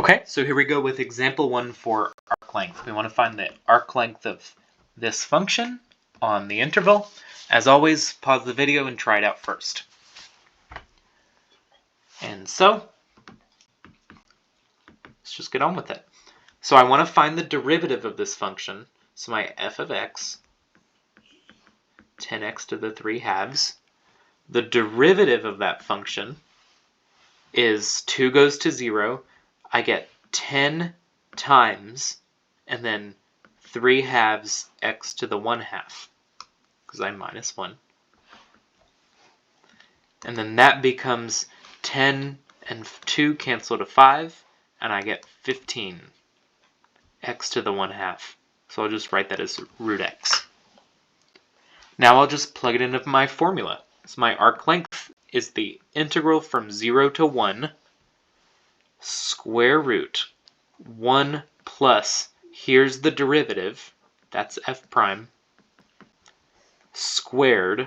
Okay, so here we go with example 1 for arc length. We want to find the arc length of this function on the interval. As always, pause the video and try it out first. And so, let's just get on with it. So I want to find the derivative of this function. So my f of x, 10x to the 3 halves. The derivative of that function is 2 goes to 0. I get 10 times, and then 3 halves x to the 1 half, because I minus 1. And then that becomes 10 and 2 cancel to 5, and I get 15 x to the 1 half. So I'll just write that as root x. Now I'll just plug it into my formula. So my arc length is the integral from 0 to 1 square root 1 plus, here's the derivative, that's f prime, squared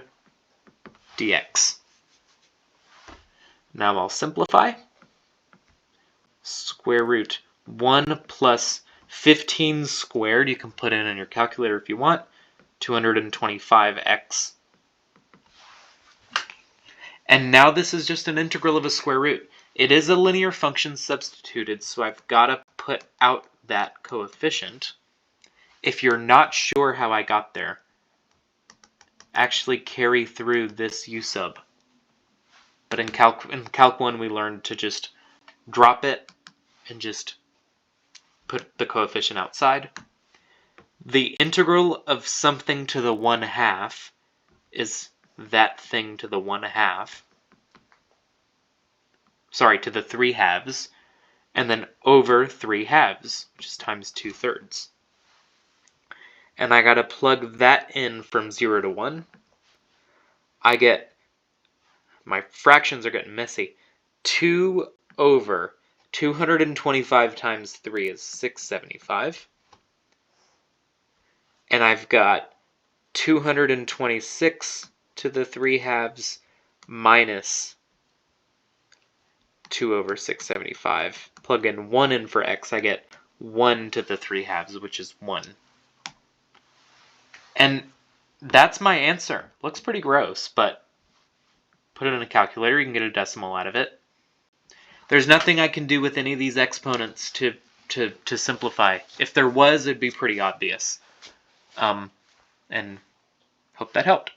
dx. Now I'll simplify. Square root 1 plus 15 squared, you can put in your calculator if you want, 225x. And now this is just an integral of a square root. It is a linear function substituted, so I've got to put out that coefficient. If you're not sure how I got there, actually carry through this u sub. But in Calc 1 we learned to just drop it and just put the coefficient outside. The integral of something to the 1 half is that thing to the 1 half. Sorry, to the 3 halves. And then over 3 halves, which is times 2/3. And I gotta plug that in from 0 to 1. I get, my fractions are getting messy, 2 over 225 times 3 is 675. And I've got 226 to the 3 halves minus 2 over 675. Plug in 1 in for x, I get 1 to the 3 halves, which is 1. And that's my answer. Looks pretty gross, but put it in a calculator, you can get a decimal out of it. There's nothing I can do with any of these exponents to simplify. If there was, it'd be pretty obvious. And hope that helped.